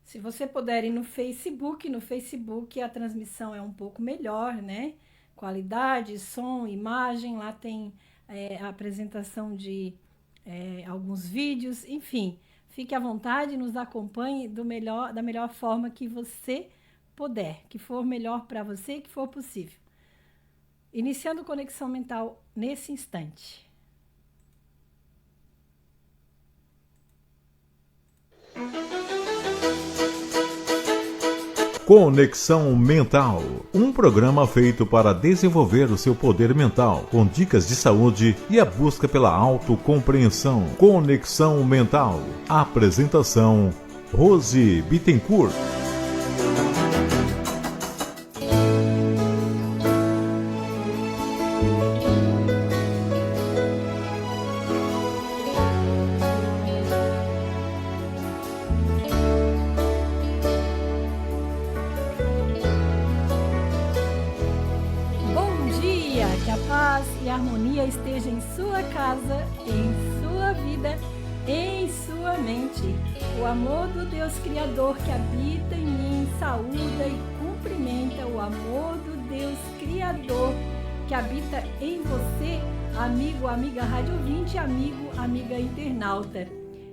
Se você puder ir no Facebook a transmissão é um pouco melhor, né? Qualidade, som, imagem, lá tem a apresentação de alguns vídeos, enfim. Fique à vontade, nos acompanhe da melhor forma que você puder, que for melhor para você, que for possível. Iniciando conexão mental nesse instante. Conexão Mental, um programa feito para desenvolver o seu poder mental, com dicas de saúde e a busca pela autocompreensão. Conexão Mental. Apresentação: Rose Bittencourt. Que a paz e a harmonia esteja em sua casa, em sua vida, em sua mente. O amor do Deus Criador que habita em mim saúda e cumprimenta o amor do Deus Criador que habita em você, amigo, amiga rádio ouvinte, amigo, amiga internauta.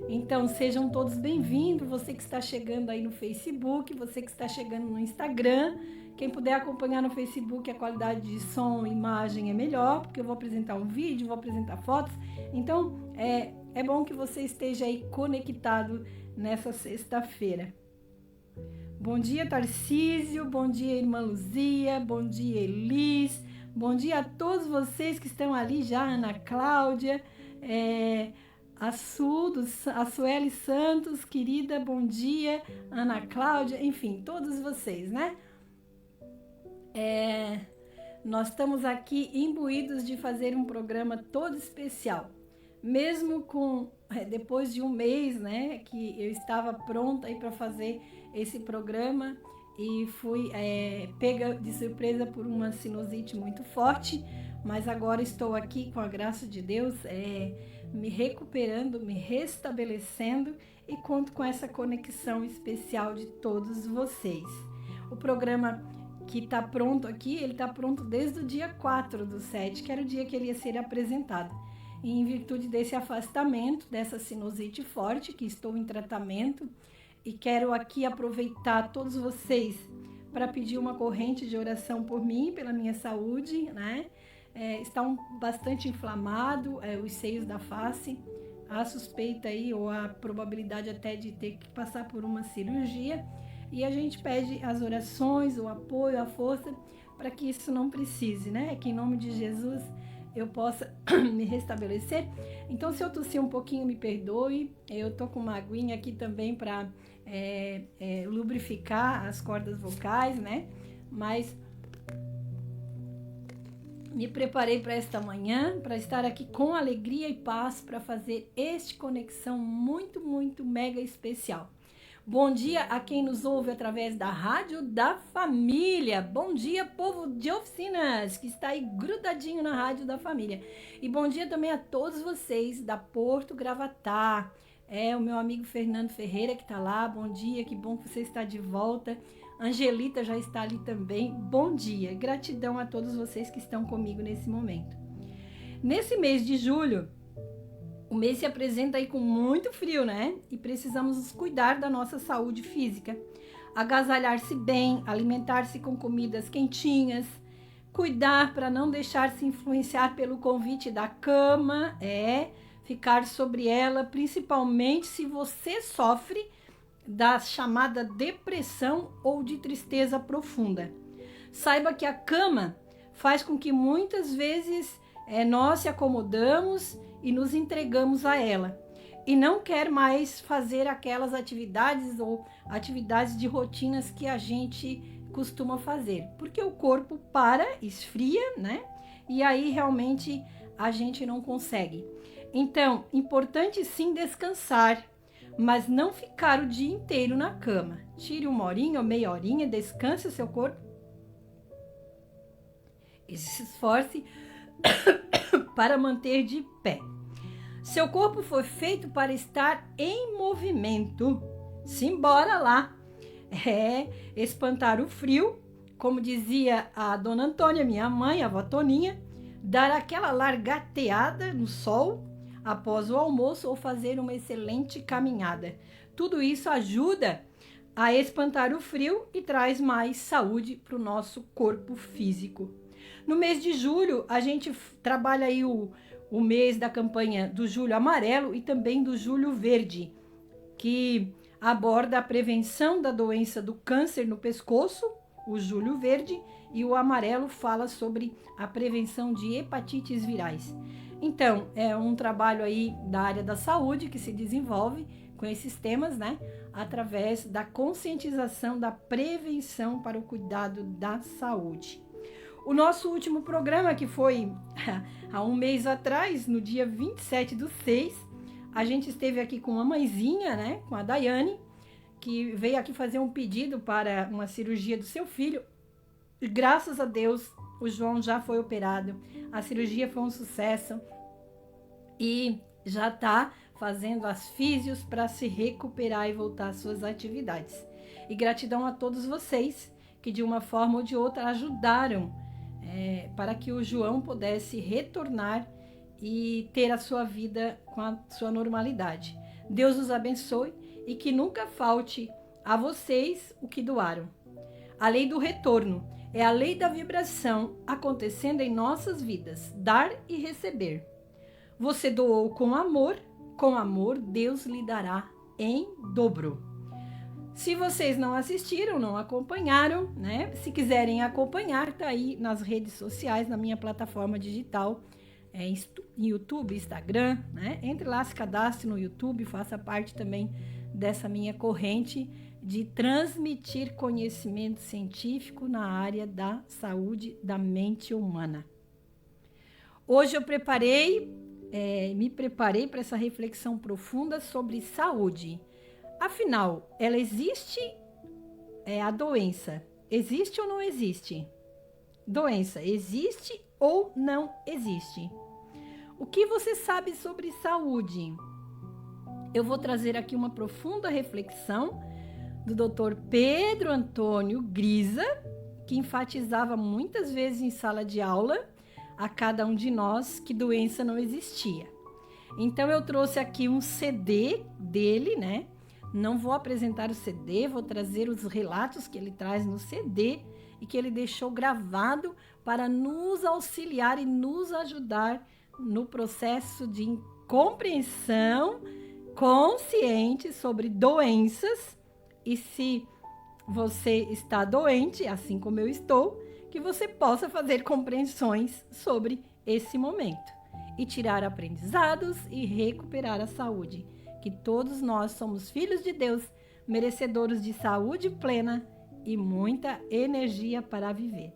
Então sejam todos bem-vindos, você que está chegando aí no Facebook, você que está chegando no Instagram. Quem puder acompanhar no Facebook, a qualidade de som e imagem é melhor, porque eu vou apresentar um vídeo, vou apresentar fotos. Então, é bom que você esteja aí conectado nessa sexta-feira. Bom dia, Tarcísio. Bom dia, irmã Luzia. Bom dia, Elis. Bom dia a todos vocês que estão ali já, Ana Cláudia, a Sueli Santos, querida, bom dia, Ana Cláudia, enfim, todos vocês, né? Nós estamos aqui imbuídos de fazer um programa todo especial, mesmo depois de um mês, né, que eu estava pronta aí para fazer esse programa e fui pega de surpresa por uma sinusite muito forte, mas agora estou aqui com a graça de Deus, me recuperando, me restabelecendo e conto com essa conexão especial de todos vocês. O programa que está pronto aqui, ele está pronto desde o dia 4/7, que era o dia que ele ia ser apresentado. E em virtude desse afastamento, dessa sinusite forte, que estou em tratamento, e quero aqui aproveitar todos vocês para pedir uma corrente de oração por mim, pela minha saúde, né? Está bastante inflamado os seios da face, há suspeita aí, ou a probabilidade até de ter que passar por uma cirurgia. E a gente pede as orações, o apoio, a força, para que isso não precise, né? Que em nome de Jesus eu possa me restabelecer. Então, se eu tossir um pouquinho, me perdoe. Eu tô com uma aguinha aqui também para lubrificar as cordas vocais, né? Mas me preparei para esta manhã, para estar aqui com alegria e paz, para fazer este conexão muito, muito mega especial. Bom dia a quem nos ouve através da Rádio da Família. Bom dia, povo de Oficinas, que está aí grudadinho na Rádio da Família. E bom dia também a todos vocês da Porto Gravatá. O meu amigo Fernando Ferreira que está lá. Bom dia, que bom que você está de volta. Angelita já está ali também. Bom dia. Gratidão a todos vocês que estão comigo nesse momento. Nesse mês de julho, o mês se apresenta aí com muito frio, né? E precisamos nos cuidar da nossa saúde física. Agasalhar-se bem, alimentar-se com comidas quentinhas, cuidar para não deixar-se influenciar pelo convite da cama, ficar sobre ela, principalmente se você sofre da chamada depressão ou de tristeza profunda. Saiba que a cama faz com que muitas vezes nós se acomodamos e nos entregamos a ela. E não quer mais fazer aquelas atividades ou atividades de rotinas que a gente costuma fazer. Porque o corpo esfria, né? E aí realmente a gente não consegue. Então, importante sim descansar, mas não ficar o dia inteiro na cama. Tire uma horinha ou meia horinha, descanse o seu corpo e se esforce para manter de pé. Seu corpo foi feito para estar em movimento. Simbora lá. é espantar o frio, como dizia a dona Antônia, minha mãe, a avó Toninha, dar aquela largateada no sol após o almoço ou fazer uma excelente caminhada. Tudo isso ajuda a espantar o frio e traz mais saúde para o nosso corpo físico. No mês de julho, a gente trabalha aí o mês da campanha do Julho Amarelo e também do Julho Verde, que aborda a prevenção da doença do câncer no pescoço, o Julho Verde, e o amarelo fala sobre a prevenção de hepatites virais. Então, é um trabalho aí da área da saúde que se desenvolve com esses temas, né? Através da conscientização da prevenção para o cuidado da saúde. O nosso último programa, que foi há um mês atrás, no dia 27/6, a gente esteve aqui com a mãezinha, né? Com a Daiane, que veio aqui fazer um pedido para uma cirurgia do seu filho. E graças a Deus, o João já foi operado. A cirurgia foi um sucesso e já está fazendo as físios para se recuperar e voltar às suas atividades. E gratidão a todos vocês que de uma forma ou de outra ajudaram para que o João pudesse retornar e ter a sua vida com a sua normalidade. Deus os abençoe e que nunca falte a vocês o que doaram. A lei do retorno é a lei da vibração acontecendo em nossas vidas, dar e receber. Você doou com amor Deus lhe dará em dobro. Se vocês não assistiram, não acompanharam, né? Se quiserem acompanhar, tá aí nas redes sociais, na minha plataforma digital, YouTube, Instagram, né? Entre lá, se cadastre no YouTube, faça parte também dessa minha corrente de transmitir conhecimento científico na área da saúde da mente humana. Hoje eu me preparei para essa reflexão profunda sobre saúde. Afinal, ela existe? A doença existe ou não existe? Doença existe ou não existe? O que você sabe sobre saúde? Eu vou trazer aqui uma profunda reflexão do Dr. Pedro Antônio Grisa, que enfatizava muitas vezes em sala de aula a cada um de nós que doença não existia. Então eu trouxe aqui um CD dele, né? Não vou apresentar o CD, vou trazer os relatos que ele traz no CD e que ele deixou gravado para nos auxiliar e nos ajudar no processo de compreensão consciente sobre doenças. E se você está doente, assim como eu estou, que você possa fazer compreensões sobre esse momento e tirar aprendizados e recuperar a saúde. Que todos nós somos filhos de Deus, merecedores de saúde plena e muita energia para viver.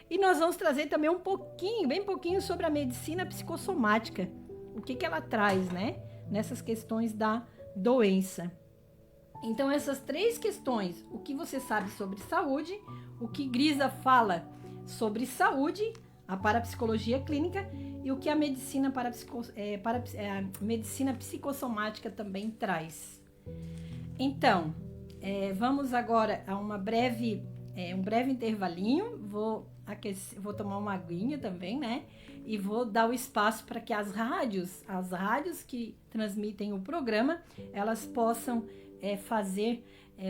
E nós vamos trazer também bem pouquinho sobre a medicina psicossomática. O que ela traz, né? Nessas questões da doença. Então, essas 3 questões, o que você sabe sobre saúde, o que Grisa fala sobre saúde, a parapsicologia clínica e o que a medicina medicina psicossomática também traz. Então, vamos agora a um breve intervalinho, vou tomar uma aguinha também, né? E vou dar o espaço para que as rádios que transmitem o programa, elas possam fazer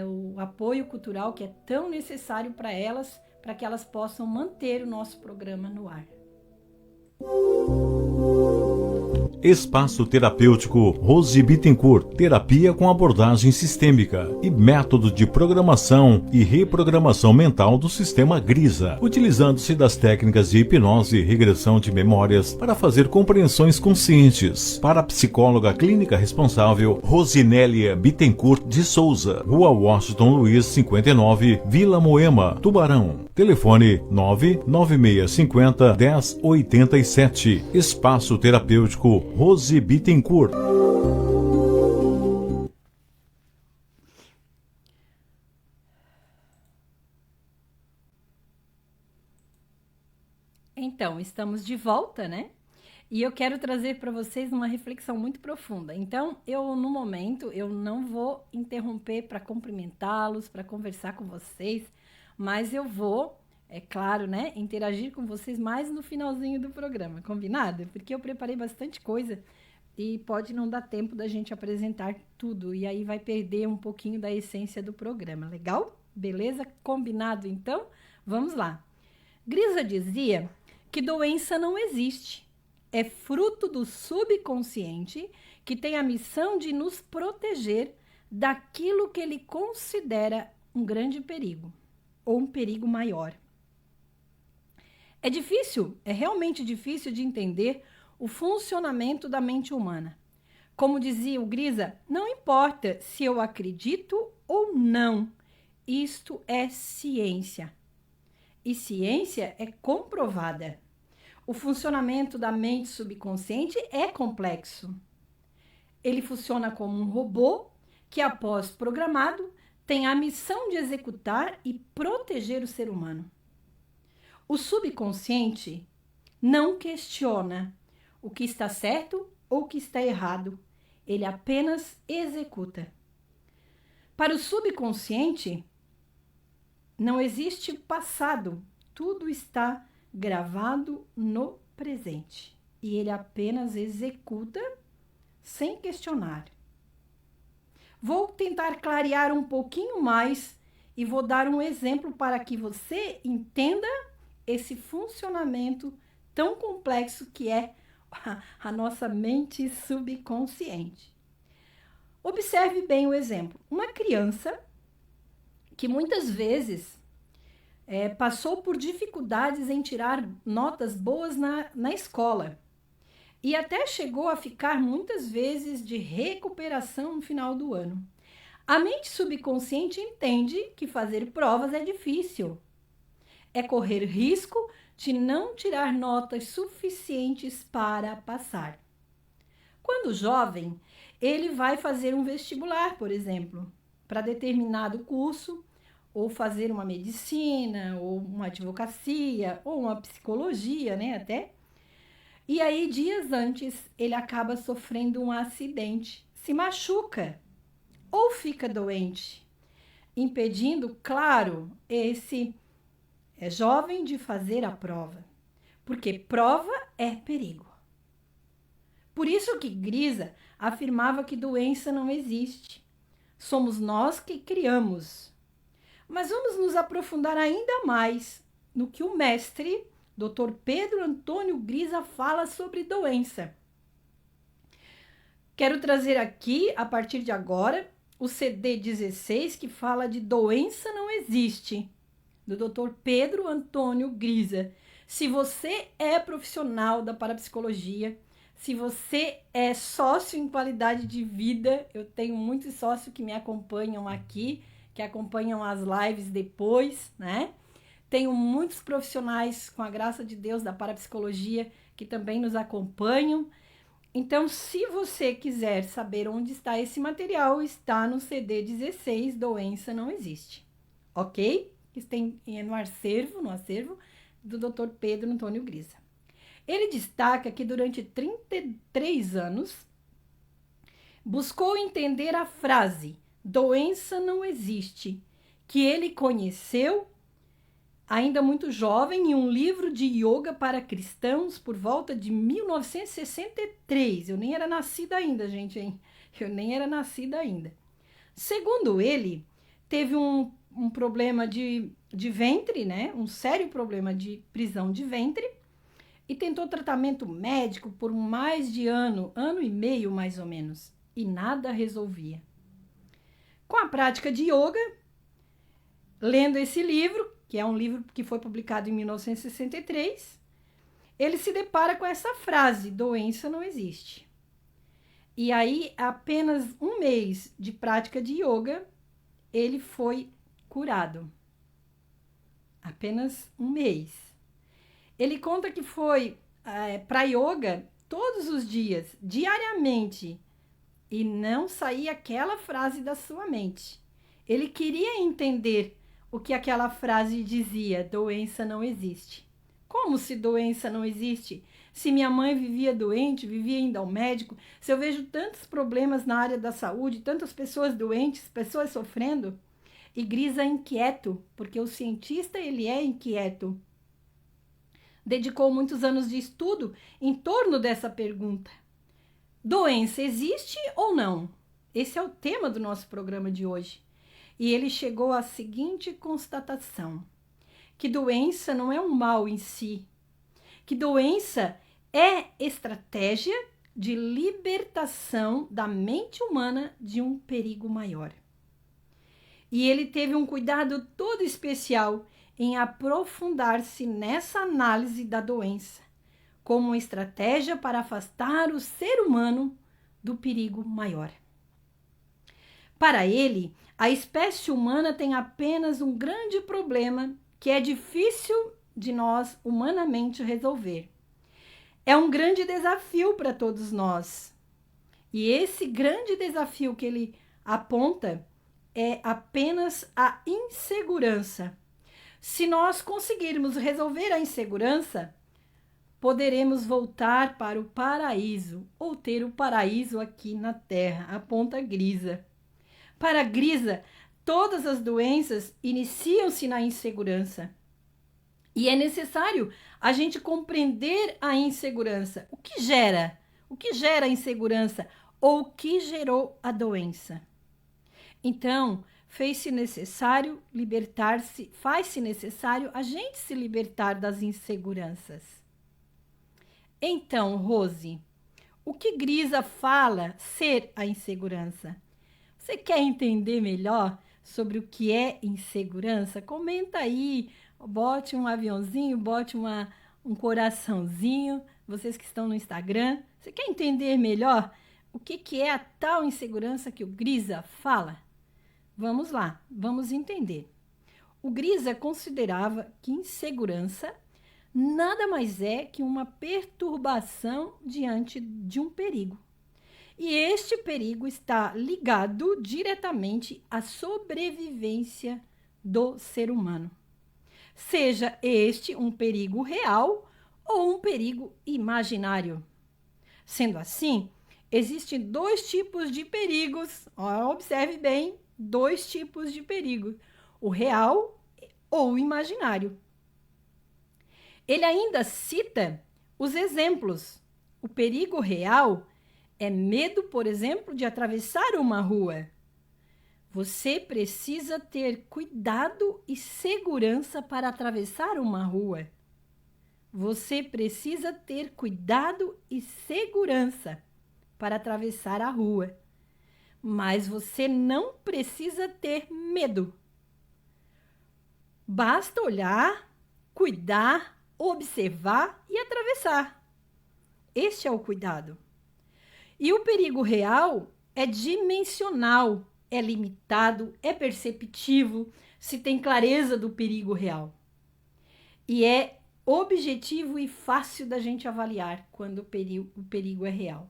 o apoio cultural que é tão necessário para elas, para que elas possam manter o nosso programa no ar. Espaço Terapêutico Rose Bittencourt, terapia com abordagem sistêmica e método de programação e reprogramação mental do sistema Grisa, utilizando-se das técnicas de hipnose e regressão de memórias para fazer compreensões conscientes. Para a psicóloga clínica responsável, Rosinélia Bittencourt de Souza, Rua Washington Luiz 59, Vila Moema, Tubarão. Telefone 99650 1087. Espaço Terapêutico Rose Bittencourt. Então, estamos de volta, né? E eu quero trazer para vocês uma reflexão muito profunda. Então, no momento, eu não vou interromper para cumprimentá-los, para conversar com vocês, mas eu vou, é claro, né, interagir com vocês mais no finalzinho do programa, combinado? Porque eu preparei bastante coisa e pode não dar tempo da gente apresentar tudo, e aí vai perder um pouquinho da essência do programa, legal? Beleza? Combinado, então? Vamos lá. Grisa dizia que doença não existe. É fruto do subconsciente que tem a missão de nos proteger daquilo que ele considera um grande perigo ou um perigo maior. É realmente difícil de entender o funcionamento da mente humana. Como dizia o Grisa, não importa se eu acredito ou não, isto é ciência. E ciência é comprovada. O funcionamento da mente subconsciente é complexo. Ele funciona como um robô que, após programado, tem a missão de executar e proteger o ser humano. O subconsciente não questiona o que está certo ou o que está errado. Ele apenas executa. Para o subconsciente, não existe passado. Tudo está gravado no presente. E ele apenas executa sem questionar. Vou tentar clarear um pouquinho mais e vou dar um exemplo para que você entenda esse funcionamento tão complexo que é a nossa mente subconsciente. Observe bem o exemplo. Uma criança que muitas vezes passou por dificuldades em tirar notas boas na escola e até chegou a ficar muitas vezes de recuperação no final do ano. A mente subconsciente entende que fazer provas é difícil. É correr risco de não tirar notas suficientes para passar. Quando jovem, ele vai fazer um vestibular, por exemplo, para determinado curso, ou fazer uma medicina, ou uma advocacia, ou uma psicologia, né, até. E aí, dias antes, ele acaba sofrendo um acidente, se machuca, ou fica doente, impedindo, claro, esse jovem de fazer a prova, porque prova é perigo. Por isso que Grisa afirmava que doença não existe. Somos nós que criamos. Mas vamos nos aprofundar ainda mais no que o mestre, Dr. Pedro Antônio Grisa, fala sobre doença. Quero trazer aqui, a partir de agora, o CD 16, que fala de Doença Não Existe, do Dr. Pedro Antônio Grisa. Se você é profissional da parapsicologia, se você é sócio em qualidade de vida, eu tenho muitos sócios que me acompanham aqui, que acompanham as lives depois, né? Tenho muitos profissionais, com a graça de Deus, da parapsicologia, que também nos acompanham. Então, se você quiser saber onde está esse material, está no CD 16, Doença Não Existe. Ok? Que tem no acervo do Dr. Pedro Antônio Grisa. Ele destaca que durante 33 anos, buscou entender a frase doença não existe, que ele conheceu ainda muito jovem em um livro de yoga para cristãos por volta de 1963. Eu nem era nascida ainda, gente, hein? Eu nem era nascida ainda. Segundo ele, teve um problema de ventre, né? Um sério problema de prisão de ventre, e tentou tratamento médico por mais de ano e meio mais ou menos, e nada resolvia. Com a prática de yoga, lendo esse livro, que é um livro que foi publicado em 1963, ele se depara com essa frase, doença não existe. E aí, apenas um mês de prática de yoga, ele foi curado. Apenas um mês. Ele conta que foi para yoga todos os dias, diariamente, e não saía aquela frase da sua mente. Ele queria entender o que aquela frase dizia, doença não existe. Como se doença não existe? Se minha mãe vivia doente, vivia indo ao médico, se eu vejo tantos problemas na área da saúde, tantas pessoas doentes, pessoas sofrendo, e Grisa é inquieto, porque o cientista ele é inquieto. Dedicou muitos anos de estudo em torno dessa pergunta. Doença existe ou não? Esse é o tema do nosso programa de hoje. E ele chegou à seguinte constatação: que doença não é um mal em si, que doença é estratégia de libertação da mente humana de um perigo maior. E ele teve um cuidado todo especial em aprofundar-se nessa análise da doença, como uma estratégia para afastar o ser humano do perigo maior. Para ele, a espécie humana tem apenas um grande problema que é difícil de nós humanamente resolver. É um grande desafio para todos nós. E esse grande desafio que ele aponta é apenas a insegurança. Se nós conseguirmos resolver a insegurança, poderemos voltar para o paraíso, ou ter o paraíso aqui na Terra, aponta Grisa. Para Grisa, todas as doenças iniciam-se na insegurança. E é necessário a gente compreender a insegurança. O que gera a insegurança? Ou o que gerou a doença? Então, faz-se necessário a gente se libertar das inseguranças. Então, Rose, o que Grisa fala ser a insegurança? Você quer entender melhor sobre o que é insegurança? Comenta aí, bote um aviãozinho, bote um coraçãozinho, vocês que estão no Instagram. Você quer entender melhor o que é a tal insegurança que o Grisa fala? Vamos lá, vamos entender. O Grisa considerava que insegurança nada mais é que uma perturbação diante de um perigo. E este perigo está ligado diretamente à sobrevivência do ser humano. Seja este um perigo real ou um perigo imaginário. Sendo assim, existem dois tipos de perigos. Observe bem, dois tipos de perigo: o real ou o imaginário. Ele ainda cita os exemplos. O perigo real é medo, por exemplo, de atravessar uma rua. Você precisa ter cuidado e segurança para atravessar uma rua. Você precisa ter cuidado e segurança para atravessar a rua. Mas você não precisa ter medo. Basta olhar, cuidar, observar e atravessar. Este é o cuidado. E o perigo real é dimensional, é limitado, é perceptivo, se tem clareza do perigo real. E é objetivo e fácil da gente avaliar quando o perigo é real.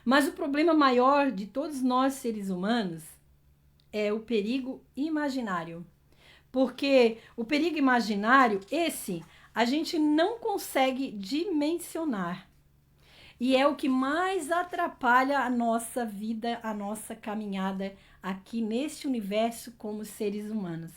Mas o problema maior de todos nós seres humanos é o perigo imaginário. Porque o perigo imaginário, esse, a gente não consegue dimensionar. E é o que mais atrapalha a nossa vida, a nossa caminhada aqui neste universo como seres humanos.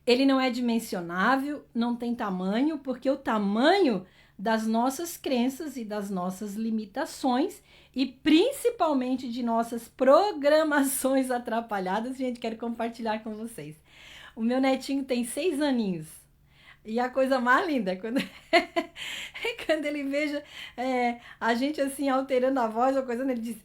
Ele não é dimensionável, não tem tamanho, porque o tamanho das nossas crenças e das nossas limitações e principalmente de nossas programações atrapalhadas, gente, quero compartilhar com vocês. O meu netinho tem 6 aninhos. E a coisa mais linda quando ele veja a gente assim alterando a voz ou coisa, ele diz: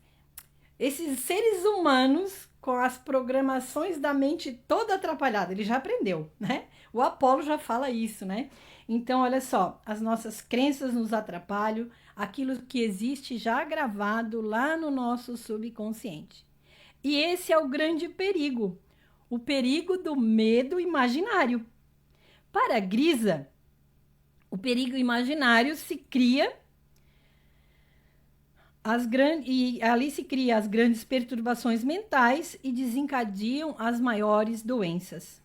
esses seres humanos com as programações da mente toda atrapalhada, ele já aprendeu, né? O Apolo já fala isso, né? Então, olha só, as nossas crenças nos atrapalham, aquilo que existe já gravado lá no nosso subconsciente. E esse é o grande perigo, o perigo do medo imaginário. Para Grisa, o perigo imaginário se cria ali se cria as grandes perturbações mentais e desencadeiam as maiores doenças.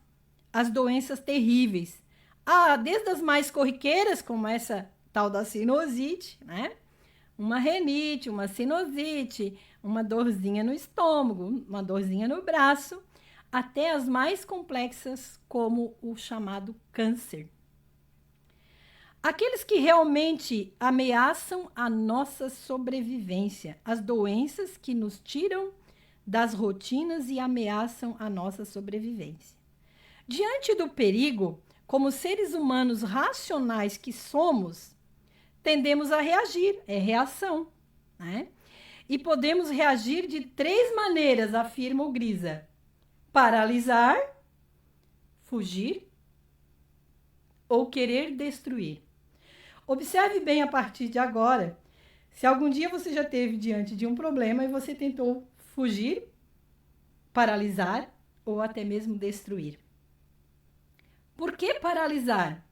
As doenças terríveis. Desde as mais corriqueiras, como essa tal da sinusite, né? Uma renite, uma sinusite, uma dorzinha no estômago, uma dorzinha no braço, até as mais complexas, como o chamado câncer. Aqueles que realmente ameaçam a nossa sobrevivência, as doenças que nos tiram das rotinas e ameaçam a nossa sobrevivência. Diante do perigo, como seres humanos racionais que somos, tendemos a reagir, é reação, né? E podemos reagir de 3 maneiras, afirma o Grisa: paralisar, fugir ou querer destruir. Observe bem a partir de agora, se algum dia você já esteve diante de um problema e você tentou fugir, paralisar ou até mesmo destruir. Por que paralisar?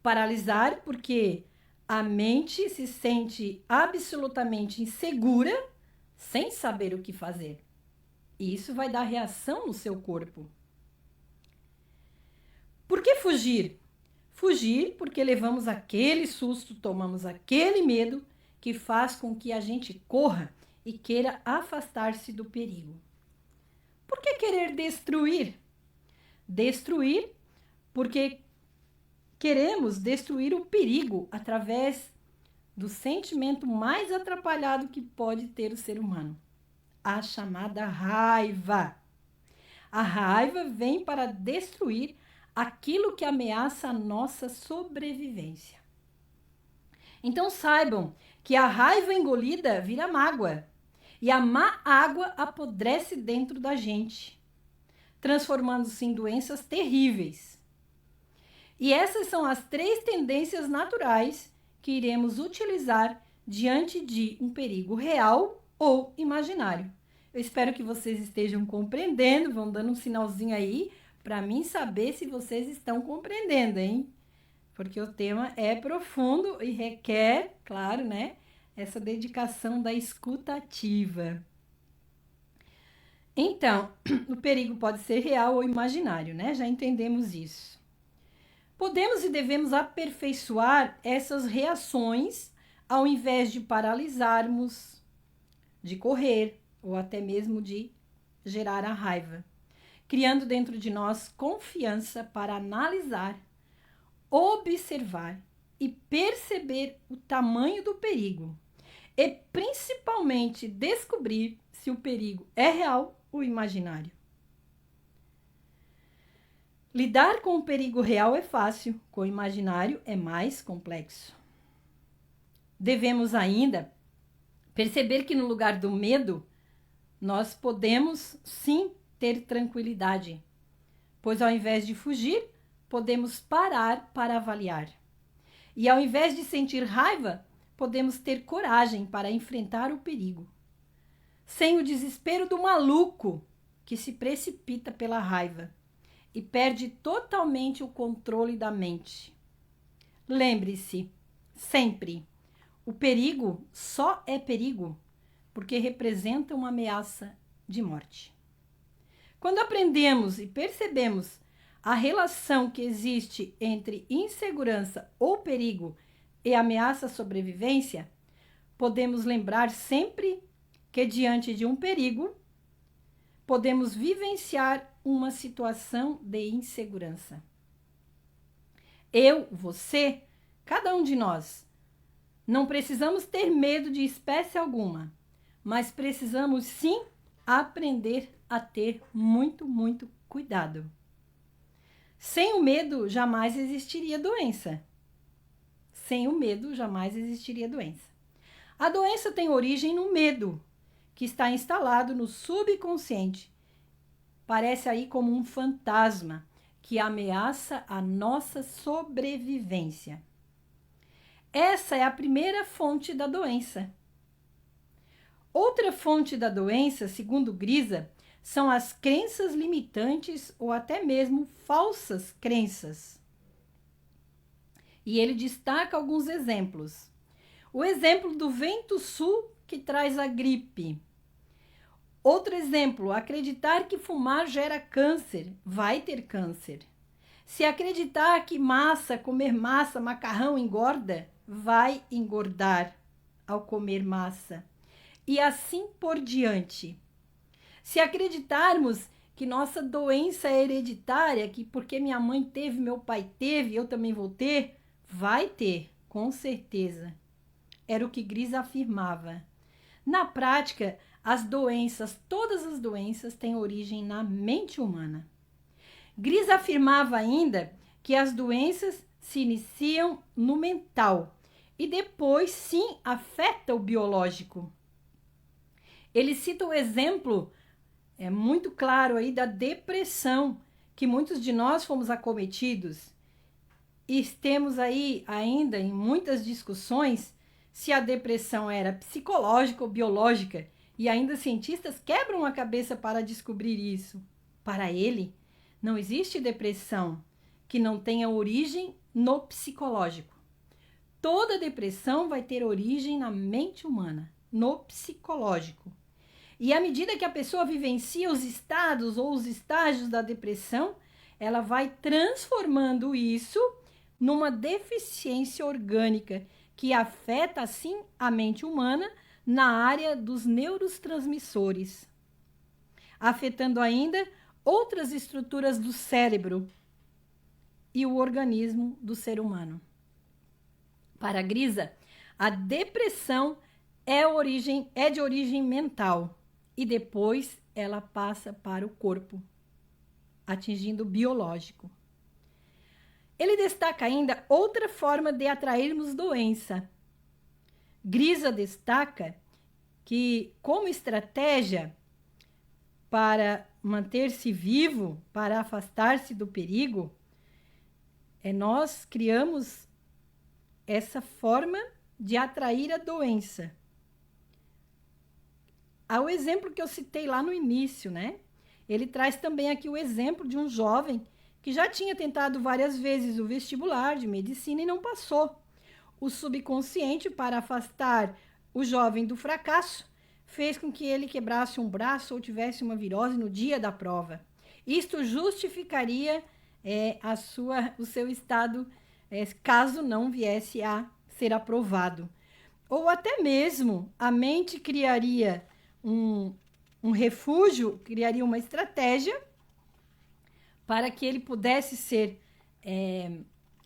Paralisar porque a mente se sente absolutamente insegura, sem saber o que fazer. E isso vai dar reação no seu corpo. Por que fugir? Fugir porque levamos aquele susto, tomamos aquele medo que faz com que a gente corra e queira afastar-se do perigo. Por que querer destruir? Destruir porque queremos destruir o perigo através do sentimento mais atrapalhado que pode ter o ser humano, a chamada raiva. A raiva vem para destruir aquilo que ameaça a nossa sobrevivência. Então saibam que a raiva engolida vira mágoa e a má água apodrece dentro da gente, transformando-se em doenças terríveis. E essas são as 3 tendências naturais que iremos utilizar diante de um perigo real ou imaginário. Eu espero que vocês estejam compreendendo, vão dando um sinalzinho aí para mim saber se vocês estão compreendendo, hein? Porque o tema é profundo e requer, claro, né, essa dedicação da escuta ativa. Então, o perigo pode ser real ou imaginário, né? Já entendemos isso. Podemos e devemos aperfeiçoar essas reações ao invés de paralisarmos, de correr ou até mesmo de gerar a raiva, criando dentro de nós confiança para analisar, observar e perceber o tamanho do perigo e principalmente descobrir se o perigo é real ou imaginário. Lidar com o perigo real é fácil, com o imaginário é mais complexo. Devemos ainda perceber que no lugar do medo, nós podemos sim ter tranquilidade, pois ao invés de fugir, podemos parar para avaliar. E ao invés de sentir raiva, podemos ter coragem para enfrentar o perigo, sem o desespero do maluco que se precipita pela raiva e perde totalmente o controle da mente. Lembre-se, sempre, o perigo só é perigo porque representa uma ameaça de morte. Quando aprendemos e percebemos a relação que existe entre insegurança ou perigo e ameaça à sobrevivência, podemos lembrar sempre que diante de um perigo, podemos vivenciar uma situação de insegurança. Eu, você, cada um de nós, não precisamos ter medo de espécie alguma, mas precisamos sim aprender a ter muito, muito cuidado. Sem o medo, jamais existiria doença. Sem o medo, jamais existiria doença. A doença tem origem no medo, que está instalado no subconsciente. Parece aí como um fantasma que ameaça a nossa sobrevivência. Essa é a primeira fonte da doença. Outra fonte da doença, segundo Grisa, são as crenças limitantes ou até mesmo falsas crenças. E ele destaca alguns exemplos. O exemplo do vento sul que traz a gripe. Outro exemplo, acreditar que fumar gera câncer, vai ter câncer. Se acreditar que comer massa, macarrão engorda, vai engordar ao comer massa. E assim por diante. Se acreditarmos que nossa doença é hereditária, que porque minha mãe teve, meu pai teve, eu também vou ter, vai ter, com certeza. Era o que Gris afirmava. Na prática, as doenças, todas as doenças, têm origem na mente humana. Gris afirmava ainda que as doenças se iniciam no mental e depois, sim, afeta o biológico. Ele cita o exemplo muito claro aí da depressão, que muitos de nós fomos acometidos. E temos aí ainda em muitas discussões se a depressão era psicológica ou biológica, e ainda cientistas quebram a cabeça para descobrir isso. Para ele, não existe depressão que não tenha origem no psicológico. Toda depressão vai ter origem na mente humana, no psicológico. E à medida que a pessoa vivencia os estados ou os estágios da depressão, ela vai transformando isso numa deficiência orgânica que afeta, assim, a mente humana na área dos neurotransmissores, afetando ainda outras estruturas do cérebro e o organismo do ser humano. Para Grisa, a depressão é de origem mental e depois ela passa para o corpo, atingindo o biológico. Ele destaca ainda outra forma de atrairmos doença. Grisa destaca que, como estratégia para manter-se vivo, para afastar-se do perigo, nós criamos essa forma de atrair a doença. Há o exemplo que eu citei lá no início, né? Ele traz também aqui o exemplo de um jovem que já tinha tentado várias vezes o vestibular de medicina e não passou. O subconsciente, para afastar o jovem do fracasso, fez com que ele quebrasse um braço ou tivesse uma virose no dia da prova. Isto justificaria o seu estado caso não viesse a ser aprovado. Ou até mesmo a mente criaria um refúgio, criaria uma estratégia para que ele pudesse ser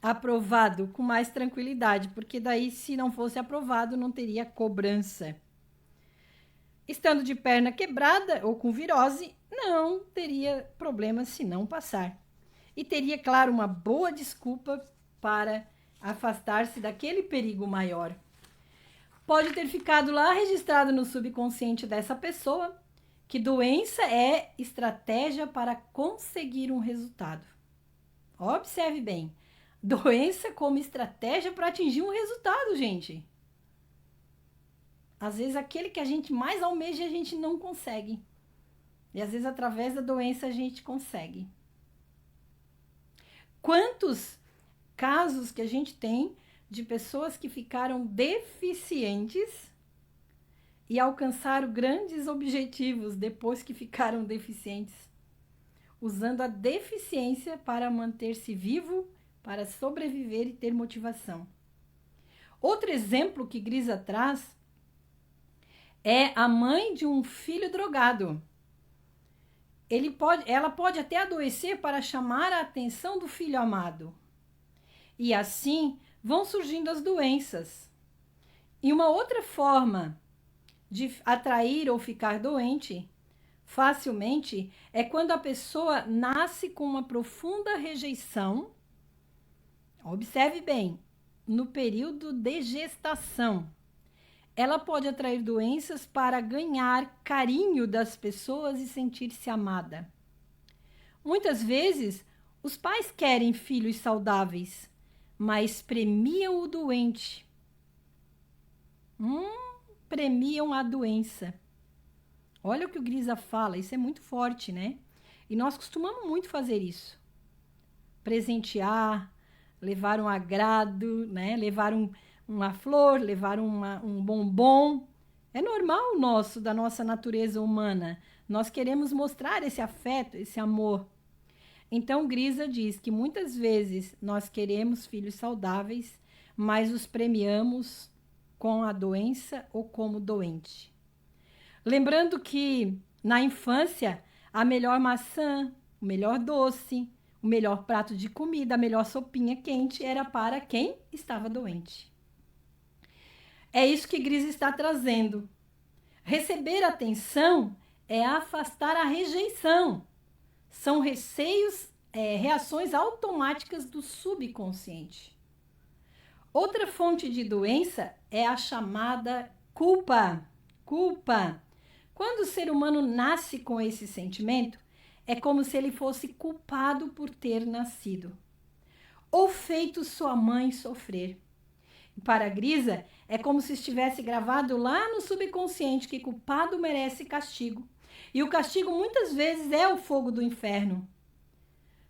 aprovado com mais tranquilidade, porque daí, se não fosse aprovado, não teria cobrança. Estando de perna quebrada ou com virose, não teria problema se não passar. E teria, claro, uma boa desculpa para afastar-se daquele perigo maior. Pode ter ficado lá registrado no subconsciente dessa pessoa que doença é estratégia para conseguir um resultado. Observe bem, doença como estratégia para atingir um resultado, gente. Às vezes aquele que a gente mais almeja a gente não consegue. E às vezes através da doença a gente consegue. Quantos casos que a gente tem de pessoas que ficaram deficientes e alcançaram grandes objetivos depois que ficaram deficientes, usando a deficiência para manter-se vivo, para sobreviver e ter motivação. Outro exemplo que Grisa traz é a mãe de um filho drogado. Ela pode até adoecer para chamar a atenção do filho amado. E assim vão surgindo as doenças. E uma outra forma de atrair ou ficar doente facilmente é quando a pessoa nasce com uma profunda rejeição. Observe bem, no período de gestação. Ela pode atrair doenças para ganhar carinho das pessoas e sentir-se amada. Muitas vezes, os pais querem filhos saudáveis, mas premiam o doente. Premiam a doença. Olha o que o Grisa fala, isso é muito forte, né? E nós costumamos muito fazer isso. Presentear, levar um agrado, né? Levar uma flor, levar um bombom. É normal da nossa natureza humana. Nós queremos mostrar esse afeto, esse amor. Então, Grisa diz que muitas vezes nós queremos filhos saudáveis, mas os premiamos com a doença ou como doente. Lembrando que na infância a melhor maçã, o melhor doce, o melhor prato de comida, a melhor sopinha quente era para quem estava doente. É isso que Gris está trazendo. Receber atenção é afastar a rejeição. São receios, reações automáticas do subconsciente. Outra fonte de doença é a chamada culpa. Culpa. Quando o ser humano nasce com esse sentimento, é como se ele fosse culpado por ter nascido ou feito sua mãe sofrer. Para a Grisa, é como se estivesse gravado lá no subconsciente que culpado merece castigo. E o castigo muitas vezes é o fogo do inferno.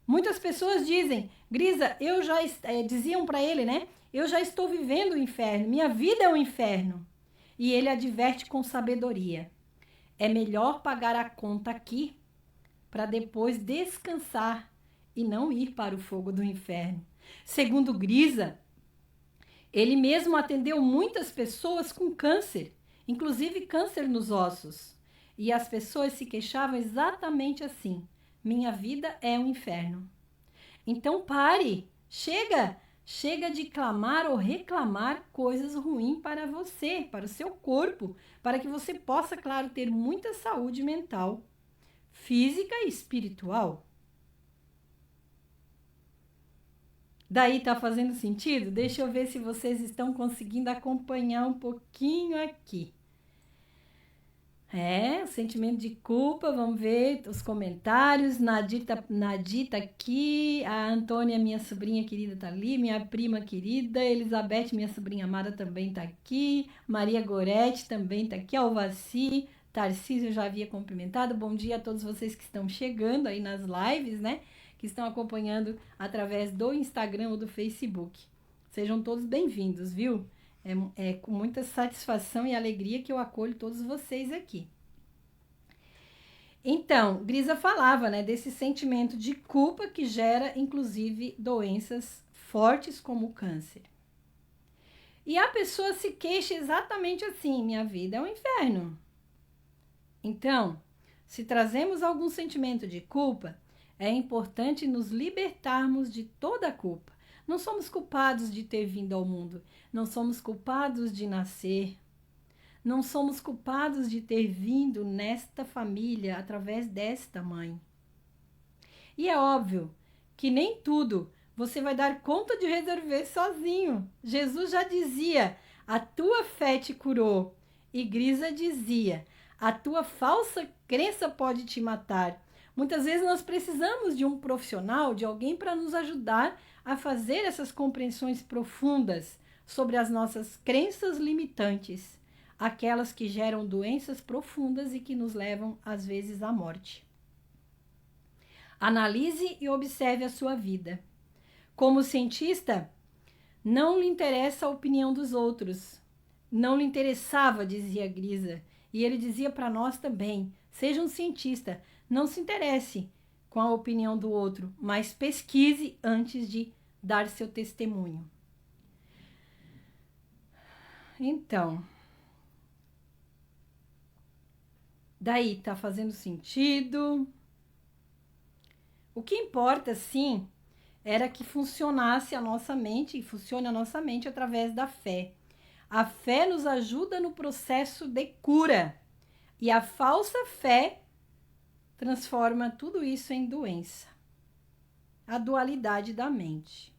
Muitas pessoas dizem, Grisa, diziam para ele, né? Eu já estou vivendo o inferno, minha vida é um inferno. E ele adverte com sabedoria. É melhor pagar a conta aqui para depois descansar e não ir para o fogo do inferno. Segundo Grisa, ele mesmo atendeu muitas pessoas com câncer, inclusive câncer nos ossos. E as pessoas se queixavam exatamente assim. Minha vida é um inferno. Então pare, chega de clamar ou reclamar coisas ruins para você, para o seu corpo, para que você possa, claro, ter muita saúde mental, física e espiritual. Daí tá fazendo sentido? Deixa eu ver se vocês estão conseguindo acompanhar um pouquinho aqui. O sentimento de culpa, vamos ver os comentários. Nadita aqui, a Antônia, minha sobrinha querida, tá ali, minha prima querida, Elizabeth, minha sobrinha amada, também tá aqui, Maria Gorete também tá aqui, Alvaci, Tarcísio eu já havia cumprimentado. Bom dia a todos vocês que estão chegando aí nas lives, né? Que estão acompanhando através do Instagram ou do Facebook. Sejam todos bem-vindos, viu? É com muita satisfação e alegria que eu acolho todos vocês aqui. Então, Grisa falava, né, desse sentimento de culpa que gera, inclusive, doenças fortes como o câncer. E a pessoa se queixa exatamente assim, minha vida é um inferno. Então, se trazemos algum sentimento de culpa, é importante nos libertarmos de toda a culpa. Não somos culpados de ter vindo ao mundo. Não somos culpados de nascer. Não somos culpados de ter vindo nesta família através desta mãe. E é óbvio que nem tudo você vai dar conta de resolver sozinho. Jesus já dizia, a tua fé te curou. E Grisa dizia, a tua falsa crença pode te matar. Muitas vezes nós precisamos de um profissional, de alguém para nos ajudar a fazer essas compreensões profundas sobre as nossas crenças limitantes, aquelas que geram doenças profundas e que nos levam, às vezes, à morte. Analise e observe a sua vida. Como cientista, não lhe interessa a opinião dos outros. Não lhe interessava, dizia Grisa. E ele dizia para nós também, seja um cientista, não se interesse com a opinião do outro, mas pesquise antes de dar seu testemunho. Então, daí tá fazendo sentido? O que importa, sim, era que funcionasse a nossa mente, e funcione a nossa mente através da fé. A fé nos ajuda no processo de cura, e a falsa fé transforma tudo isso em doença. A dualidade da mente.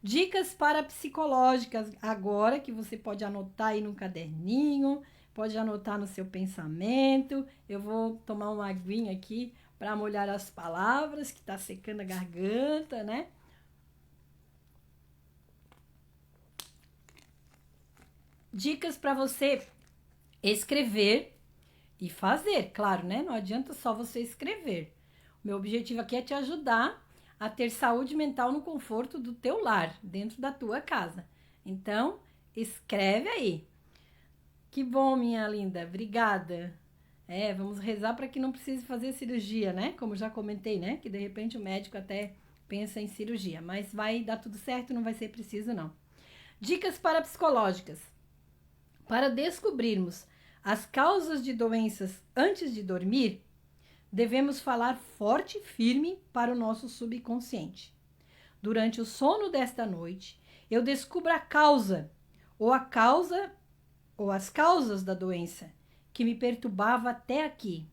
Dicas parapsicológicas agora, que você pode anotar aí no caderninho, pode anotar no seu pensamento. Eu vou tomar uma aguinha aqui para molhar as palavras, que está secando a garganta, né? Dicas para você escrever e fazer, claro, né? Não adianta só você escrever. O meu objetivo aqui é te ajudar a ter saúde mental no conforto do teu lar, dentro da tua casa. Então, escreve aí. Que bom, minha linda. Obrigada. Vamos rezar para que não precise fazer cirurgia, né? Como já comentei, né? Que de repente o médico até pensa em cirurgia. Mas vai dar tudo certo, não vai ser preciso, não. Dicas parapsicológicas. Para descobrirmos as causas de doenças antes de dormir, devemos falar forte e firme para o nosso subconsciente. Durante o sono desta noite, eu descubro a causa ou as causas da doença que me perturbava até aqui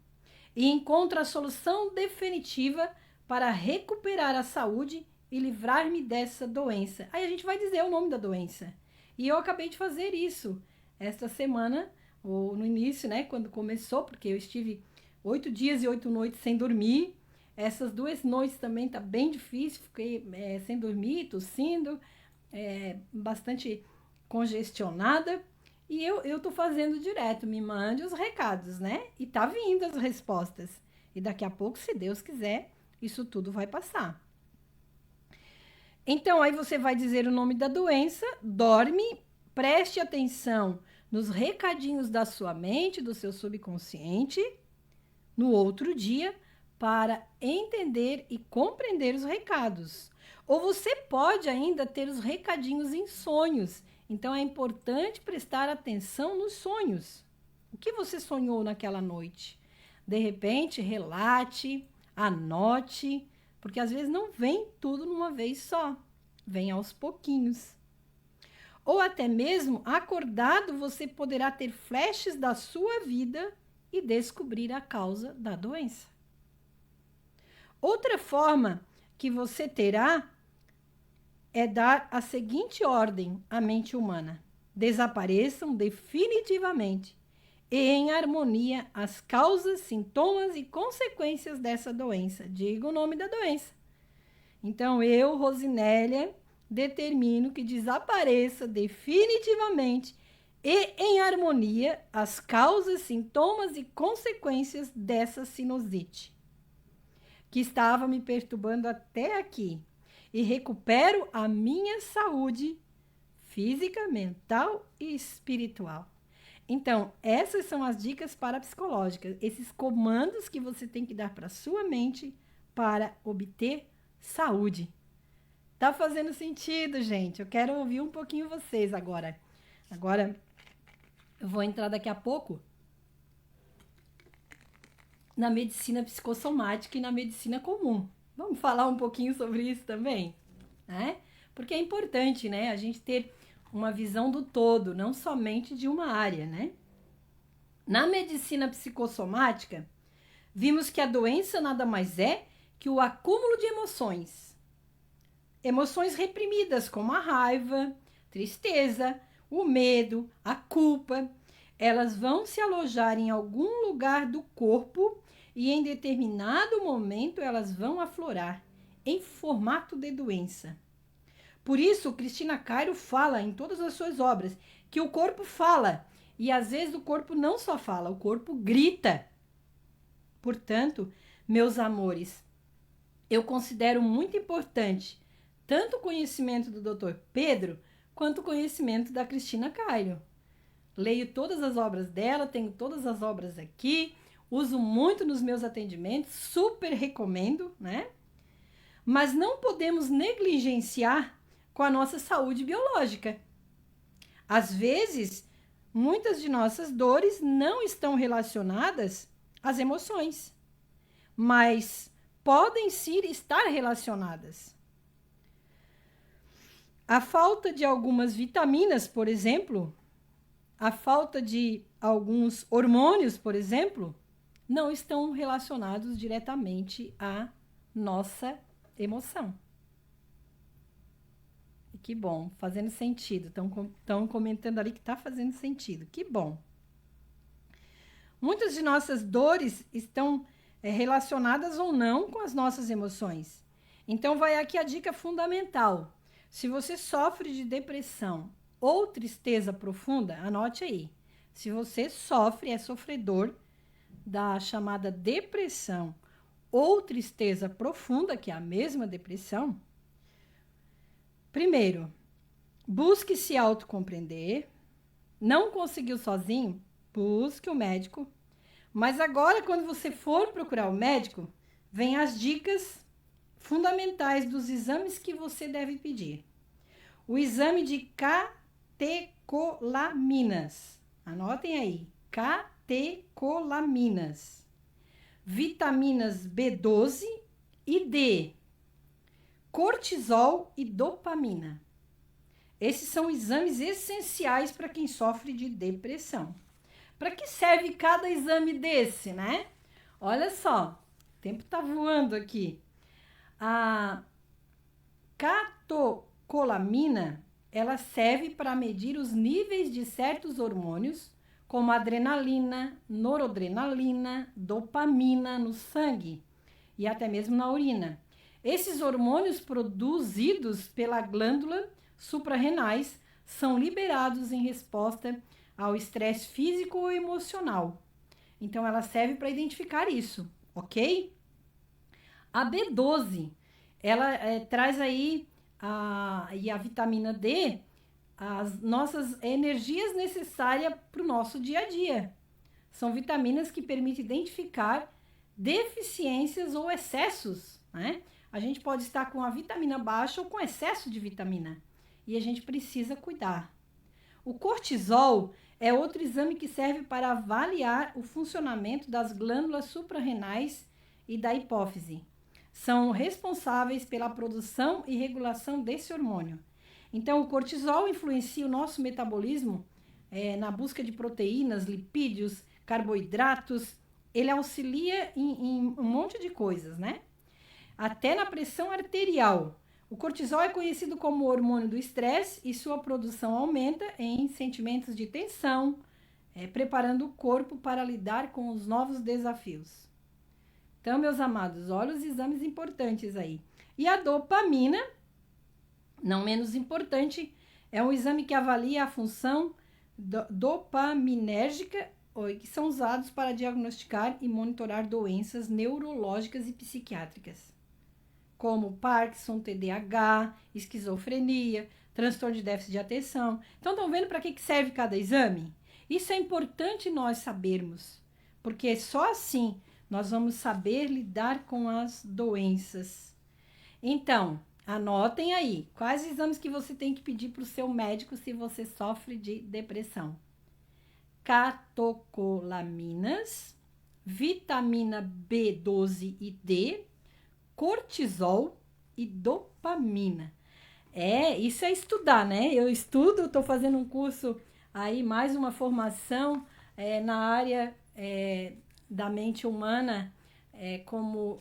e encontro a solução definitiva para recuperar a saúde e livrar-me dessa doença. Aí a gente vai dizer o nome da doença. E eu acabei de fazer isso esta semana, ou no início, né, quando começou, porque eu estive 8 dias e 8 noites sem dormir. Essas 2 noites também tá bem difícil, fiquei sem dormir, tossindo, bastante congestionada. E eu tô fazendo direto, me mande os recados, né? E tá vindo as respostas. E daqui a pouco, se Deus quiser, isso tudo vai passar. Então, aí você vai dizer o nome da doença, dorme, preste atenção nos recadinhos da sua mente, do seu subconsciente, no outro dia, para entender e compreender os recados. Ou você pode ainda ter os recadinhos em sonhos. Então, é importante prestar atenção nos sonhos. O que você sonhou naquela noite? De repente, relate, anote, porque às vezes não vem tudo numa vez só, vem aos pouquinhos. Ou até mesmo, acordado, você poderá ter flashes da sua vida e descobrir a causa da doença. Outra forma que você terá é dar a seguinte ordem à mente humana: desapareçam definitivamente e em harmonia as causas, sintomas e consequências dessa doença. Diga o nome da doença. Então, eu, Rosinélia, determino que desapareça definitivamente e em harmonia as causas, sintomas e consequências dessa sinusite que estava me perturbando até aqui e recupero a minha saúde física, mental e espiritual. Então, essas são as dicas parapsicológicas, esses comandos que você tem que dar para sua mente para obter saúde. Tá fazendo sentido, gente? Eu quero ouvir um pouquinho vocês agora. Agora, eu vou entrar daqui a pouco na medicina psicossomática e na medicina comum. Vamos falar um pouquinho sobre isso também, né? Porque é importante, né, a gente ter uma visão do todo, não somente de uma área, né? Na medicina psicossomática, vimos que a doença nada mais é que o acúmulo de emoções. Emoções reprimidas, como a raiva, tristeza, o medo, a culpa. Elas vão se alojar em algum lugar do corpo e em determinado momento elas vão aflorar em formato de doença. Por isso, Cristina Cairo fala em todas as suas obras que o corpo fala e às vezes o corpo não só fala, o corpo grita. Portanto, meus amores, eu considero muito importante tanto o conhecimento do Dr. Pedro quanto o conhecimento da Cristina Cairo. Leio todas as obras dela, tenho todas as obras aqui, uso muito nos meus atendimentos, super recomendo, né? Mas não podemos negligenciar com a nossa saúde biológica. Às vezes, muitas de nossas dores não estão relacionadas às emoções, mas podem sim estar relacionadas. A falta de algumas vitaminas, por exemplo, a falta de alguns hormônios, por exemplo, não estão relacionados diretamente à nossa emoção. E que bom, fazendo sentido. Estão comentando ali que está fazendo sentido. Que bom. Muitas de nossas dores estão relacionadas ou não com as nossas emoções. Então, vai aqui a dica fundamental. Se você sofre de depressão ou tristeza profunda, anote aí. Se você sofre, é sofredor da chamada depressão ou tristeza profunda, que é a mesma depressão, primeiro, busque se autocompreender. Não conseguiu sozinho? Busque o médico. Mas agora, quando você for procurar o médico, vem as dicas fundamentais dos exames que você deve pedir. O exame de catecolaminas. Anotem aí, catecolaminas. Vitaminas B12 e D, cortisol e dopamina. Esses são exames essenciais para quem sofre de depressão. Para que serve cada exame desse, né? Olha só, o tempo está voando aqui. A catecolamina, ela serve para medir os níveis de certos hormônios, como adrenalina, noradrenalina, dopamina no sangue e até mesmo na urina. Esses hormônios produzidos pela glândula suprarrenais são liberados em resposta ao estresse físico ou emocional. Então, ela serve para identificar isso, ok? A B12, ela traz aí, e a vitamina D, as nossas energias necessárias para o nosso dia a dia. São vitaminas que permitem identificar deficiências ou excessos, né? A gente pode estar com a vitamina baixa ou com excesso de vitamina. E a gente precisa cuidar. O cortisol é outro exame que serve para avaliar o funcionamento das glândulas suprarrenais e da hipófise. São responsáveis pela produção e regulação desse hormônio. Então, o cortisol influencia o nosso metabolismo na busca de proteínas, lipídios, carboidratos. Ele auxilia em um monte de coisas, né? Até na pressão arterial. O cortisol é conhecido como o hormônio do estresse e sua produção aumenta em sentimentos de tensão, preparando o corpo para lidar com os novos desafios. Então, meus amados, olha os exames importantes aí. E a dopamina, não menos importante, é um exame que avalia a função dopaminérgica, que são usados para diagnosticar e monitorar doenças neurológicas e psiquiátricas, como Parkinson, TDAH, esquizofrenia, transtorno de déficit de atenção. Então, estão vendo para que serve cada exame? Isso é importante nós sabermos, porque só assim nós vamos saber lidar com as doenças. Então, anotem aí, quais exames que você tem que pedir para o seu médico se você sofre de depressão. Catecolaminas, vitamina B12 e D, cortisol e dopamina. Isso é estudar, né? Eu estudo, estou fazendo um curso aí, mais uma formação na área da mente humana como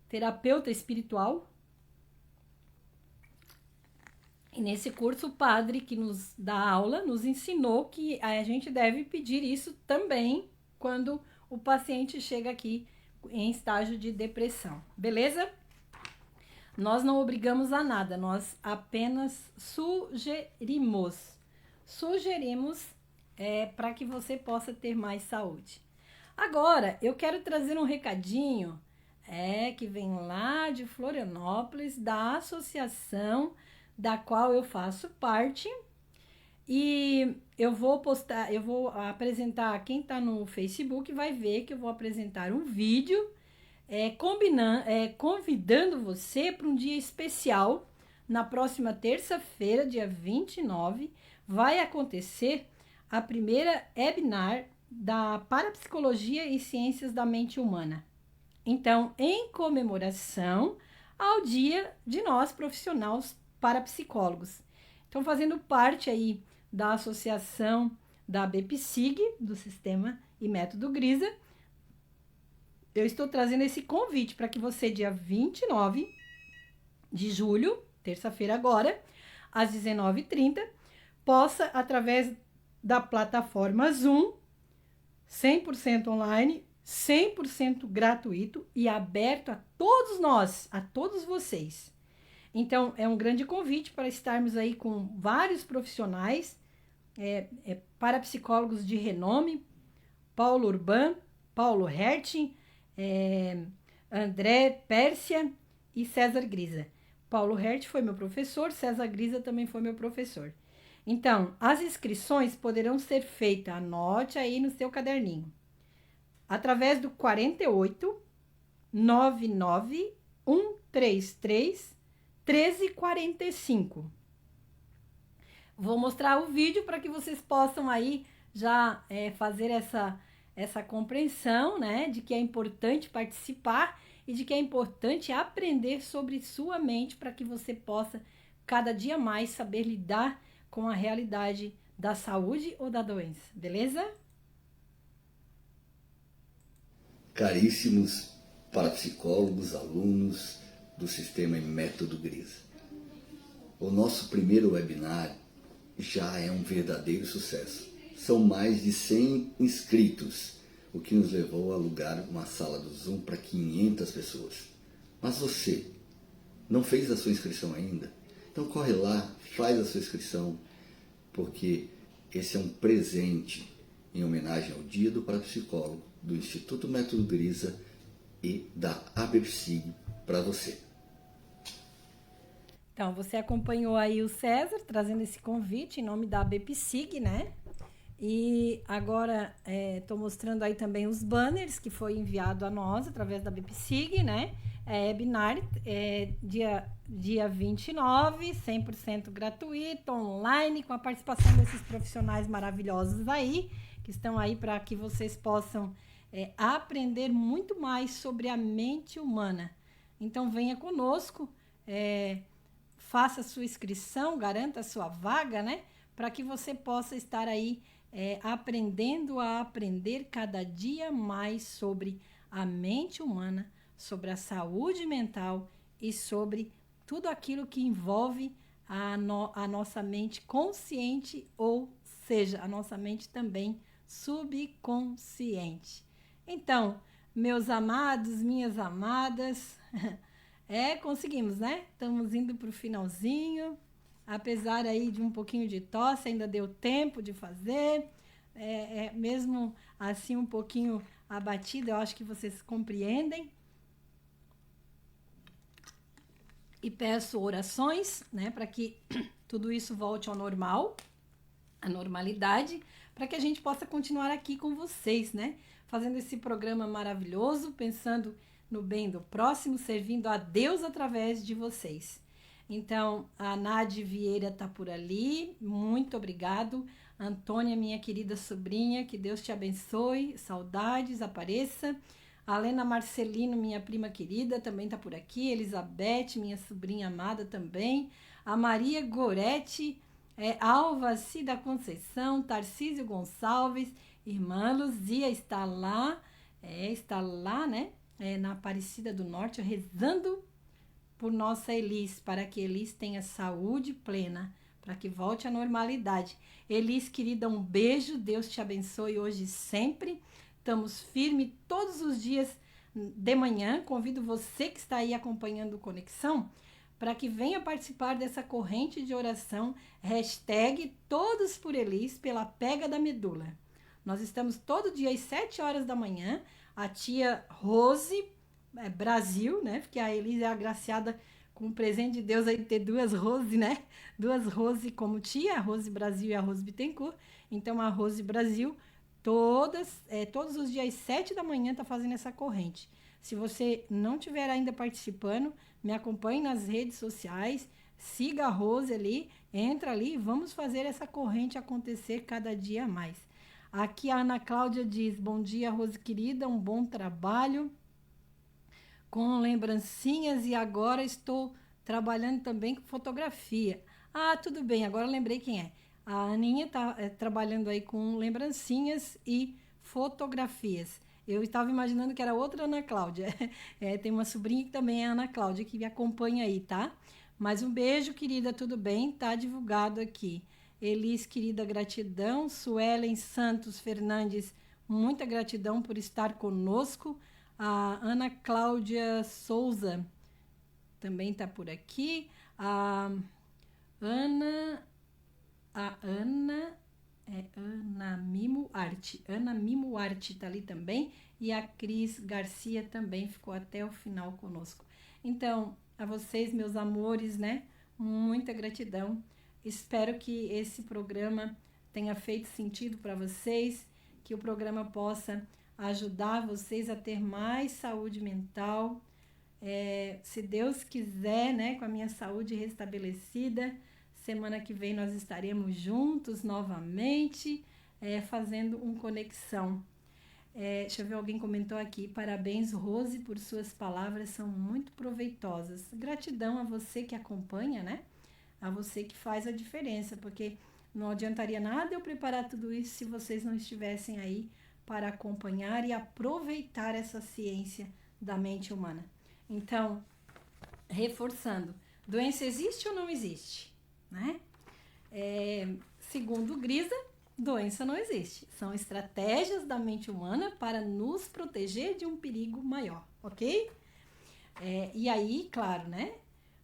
terapeuta espiritual. E nesse curso, o padre que nos dá aula nos ensinou que a gente deve pedir isso também quando o paciente chega aqui em estágio de depressão, beleza? Nós não obrigamos a nada, nós apenas sugerimos para que você possa ter mais saúde. Agora, eu quero trazer um recadinho que vem lá de Florianópolis, da associação da qual eu faço parte, e eu vou apresentar, quem está no Facebook vai ver que eu vou apresentar um vídeo convidando você para um dia especial. Na próxima terça-feira, dia 29, vai acontecer a primeira webinar da Parapsicologia e Ciências da Mente Humana. Então, em comemoração ao dia de nós, profissionais parapsicólogos. Então, fazendo parte aí da associação da BPSIG, do Sistema e Método Grisa, eu estou trazendo esse convite para que você, dia 29 de julho, terça-feira agora, às 19h30, possa, através da plataforma Zoom, 100% online, 100% gratuito e aberto a todos nós, a todos vocês. Então, é um grande convite para estarmos aí com vários profissionais, parapsicólogos de renome, Paulo Urban, Paulo Hertin, André Pérsia e César Grisa. Paulo Hertin foi meu professor, César Grisa também foi meu professor. Então, as inscrições poderão ser feitas, anote aí no seu caderninho, através do 48 99 133 1345. Vou mostrar o vídeo para que vocês possam aí já fazer essa compreensão, né, de que é importante participar e de que é importante aprender sobre sua mente para que você possa cada dia mais saber lidar com a realidade da saúde ou da doença, beleza? Caríssimos parapsicólogos, alunos do Sistema e Método Grisa, o nosso primeiro webinar já é um verdadeiro sucesso. São mais de 100 inscritos, o que nos levou a alugar uma sala do Zoom para 500 pessoas. Mas você não fez a sua inscrição ainda? Então corre lá, faz a sua inscrição, porque esse é um presente em homenagem ao Dia do Parapsicólogo, do Instituto Método Grisa e da ABPSIG para você. Então, você acompanhou aí o César trazendo esse convite em nome da ABPSIG, né? E agora estou mostrando aí também os banners que foi enviado a nós através da ABPSIG, né? Webinar dia 29, 100% gratuito, online, com a participação desses profissionais maravilhosos aí, que estão aí para que vocês possam aprender muito mais sobre a mente humana. Então, venha conosco, faça a sua inscrição, garanta a sua vaga, né? Para que você possa estar aí aprendendo a aprender cada dia mais sobre a mente humana, sobre a saúde mental e sobre tudo aquilo que envolve a nossa mente consciente, ou seja, a nossa mente também subconsciente. Então, meus amados, minhas amadas, conseguimos, né? Estamos indo para o finalzinho. Apesar aí de um pouquinho de tosse, ainda deu tempo de fazer. Mesmo assim, um pouquinho abatida, eu acho que vocês compreendem. E peço orações, né, para que tudo isso volte ao normal, à normalidade, para que a gente possa continuar aqui com vocês, né? Fazendo esse programa maravilhoso, pensando no bem do próximo, servindo a Deus através de vocês. Então, a Nádia Vieira está por ali, muito obrigado. Antônia, minha querida sobrinha, que Deus te abençoe, saudades, apareça. A Lena Marcelino, minha prima querida, também está por aqui. Elizabeth, minha sobrinha amada também. A Maria Goretti, Alva Cida Conceição, Tarcísio Gonçalves, irmã Luzia está lá, né? Na Aparecida do Norte, rezando por nossa Elis, para que Elis tenha saúde plena, para que volte à normalidade. Elis, querida, um beijo, Deus te abençoe hoje e sempre. Estamos firmes todos os dias de manhã. Convido você que está aí acompanhando o Conexão, para que venha participar dessa corrente de oração, #Todos por Elis, pela pega da medula. Nós estamos todo dia às 7 horas da manhã, a tia Rose, Brasil, né? Porque a Elis é agraciada com o presente de Deus aí de ter duas Rose, né? Duas Rose como tia, a Rose Brasil e a Rose Bittencourt. Então, a Rose Brasil, todos os dias às 7 da manhã está fazendo essa corrente. Se você não estiver ainda participando, me acompanhe nas redes sociais, siga a Rose ali, entra ali e vamos fazer essa corrente acontecer cada dia mais. Aqui a Ana Cláudia diz: bom dia, Rose querida, um bom trabalho com lembrancinhas e agora estou trabalhando também com fotografia. Ah, tudo bem, agora lembrei quem é. A Aninha está trabalhando aí com lembrancinhas e fotografias. Eu estava imaginando que era outra Ana Cláudia. Tem uma sobrinha que também é Ana Cláudia, que me acompanha aí, tá? Mas um beijo, querida, tudo bem? Tá divulgado aqui. Elis, querida, gratidão. Suelen Santos Fernandes, muita gratidão por estar conosco. A Ana Cláudia Souza também está por aqui. A Ana Mimo Arte. Ana Mimo Arte está ali também. E a Cris Garcia também ficou até o final conosco. Então, a vocês, meus amores, né? Muita gratidão. Espero que esse programa tenha feito sentido para vocês, que o programa possa ajudar vocês a ter mais saúde mental. Se Deus quiser, né, com a minha saúde restabelecida, Semana que vem nós estaremos juntos novamente, fazendo um conexão. Deixa eu ver, alguém comentou aqui. Parabéns, Rose, por suas palavras, são muito proveitosas. Gratidão a você que acompanha, né? A você que faz a diferença, porque não adiantaria nada eu preparar tudo isso se vocês não estivessem aí para acompanhar e aproveitar essa ciência da mente humana. Então, reforçando, doença existe ou não existe? Né? Segundo Grisa, doença não existe. São estratégias da mente humana para nos proteger de um perigo maior, ok? E aí, claro, né?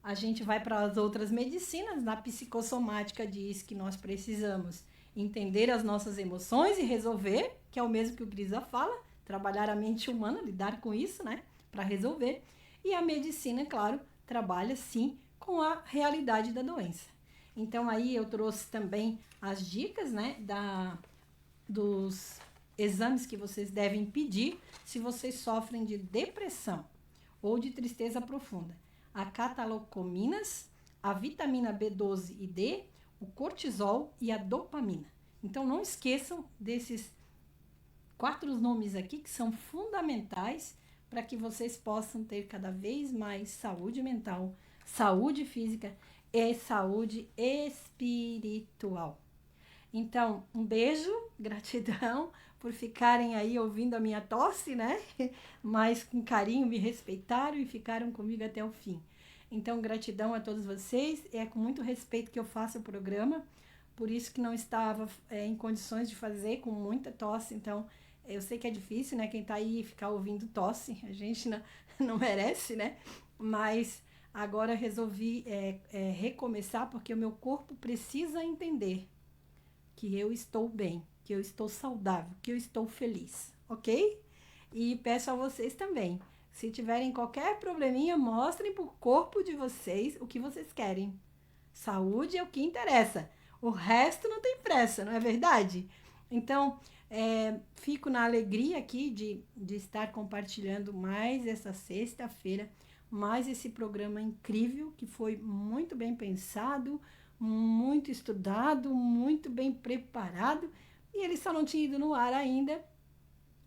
A gente vai para as outras medicinas. Na psicossomática diz que nós precisamos entender as nossas emoções e resolver, que é o mesmo que o Grisa fala, trabalhar a mente humana, lidar com isso, né? Para resolver. E a medicina, claro, trabalha sim com a realidade da doença. Então aí eu trouxe também as dicas, né, dos exames que vocês devem pedir se vocês sofrem de depressão ou de tristeza profunda. A catalcominas, a vitamina B12 e D, o cortisol e a dopamina. Então não esqueçam desses 4 nomes aqui que são fundamentais para que vocês possam ter cada vez mais saúde mental, saúde física e saúde espiritual. Então, um beijo, gratidão por ficarem aí ouvindo a minha tosse, né? Mas com carinho me respeitaram e ficaram comigo até o fim. Então, gratidão a todos vocês. É com muito respeito que eu faço o programa, por isso que não estava em condições de fazer com muita tosse. Então, eu sei que é difícil, né? Quem tá aí ficar ouvindo tosse, a gente não merece, né? Mas agora resolvi recomeçar porque o meu corpo precisa entender que eu estou bem, que eu estou saudável, que eu estou feliz, ok? E peço a vocês também, se tiverem qualquer probleminha, mostrem pro corpo de vocês o que vocês querem. Saúde é o que interessa. O resto não tem pressa, não é verdade? Então, fico na alegria aqui de estar compartilhando mais essa sexta-feira, mais esse programa incrível que foi muito bem pensado, muito estudado, muito bem preparado, e ele só não tinha ido no ar ainda,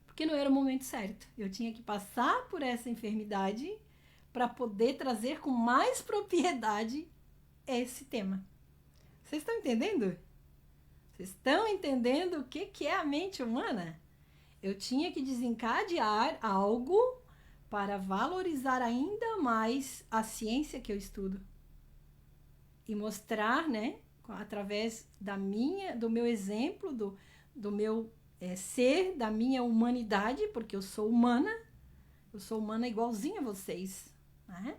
porque não era o momento certo. Eu tinha que passar por essa enfermidade para poder trazer com mais propriedade esse tema. Vocês estão entendendo? Vocês estão entendendo o que é a mente humana? Eu tinha que desencadear algo para valorizar ainda mais a ciência que eu estudo. E mostrar, né, através do meu exemplo, do meu ser, da minha humanidade, porque eu sou humana igualzinha a vocês, né?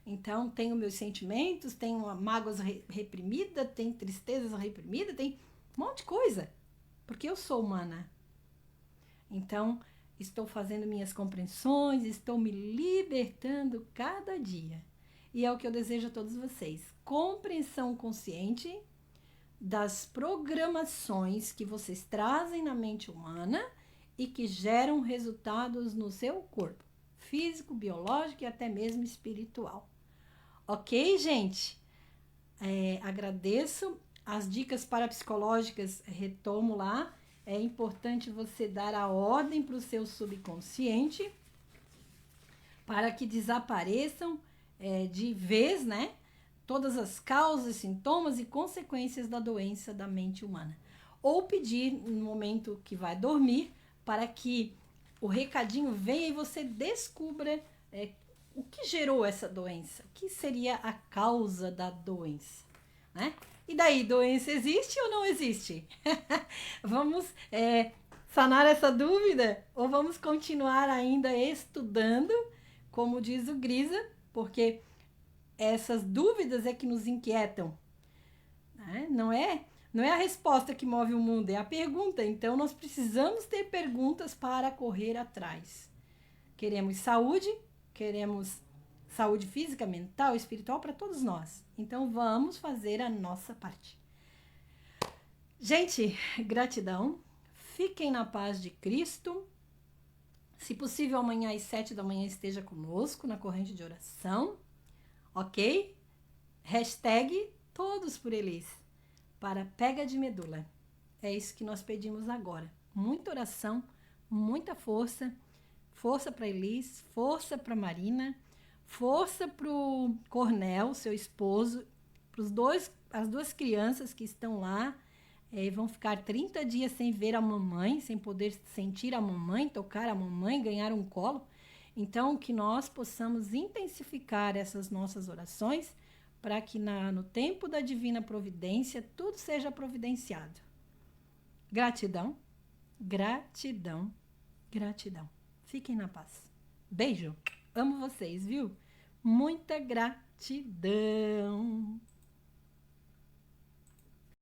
Então, tenho meus sentimentos, tenho mágoas reprimidas, tenho tristezas reprimidas, tem um monte de coisa, porque eu sou humana. Então, estou fazendo minhas compreensões, estou me libertando cada dia. E é o que eu desejo a todos vocês. Compreensão consciente das programações que vocês trazem na mente humana e que geram resultados no seu corpo, físico, biológico e até mesmo espiritual. Ok, gente? Agradeço. As dicas parapsicológicas, retomo lá. É importante você dar a ordem para o seu subconsciente para que desapareçam de vez, né? Todas as causas, sintomas e consequências da doença da mente humana. Ou pedir no momento que vai dormir para que o recadinho venha e você descubra o que gerou essa doença, o que seria a causa da doença, né? E daí, doença existe ou não existe? Vamos sanar essa dúvida ou vamos continuar ainda estudando, como diz o Grisa, porque essas dúvidas é que nos inquietam, né? Não é a resposta que move o mundo, é a pergunta. Então, nós precisamos ter perguntas para correr atrás. Queremos saúde física, mental, espiritual para todos nós. Então, vamos fazer a nossa parte. Gente, gratidão. Fiquem na paz de Cristo. Se possível, amanhã às 7 da manhã esteja conosco na corrente de oração. Ok? todos por Elis, para pega de medula. É isso que nós pedimos agora. Muita oração, muita força. Força para Elis, força para Marina, força para o Cornel, seu esposo, para as duas crianças que estão lá. Vão ficar 30 dias sem ver a mamãe, sem poder sentir a mamãe, tocar a mamãe, ganhar um colo. Então, que nós possamos intensificar essas nossas orações para que no tempo da divina providência tudo seja providenciado. Gratidão, gratidão, gratidão. Fiquem na paz. Beijo. Amo vocês, viu? Muita gratidão.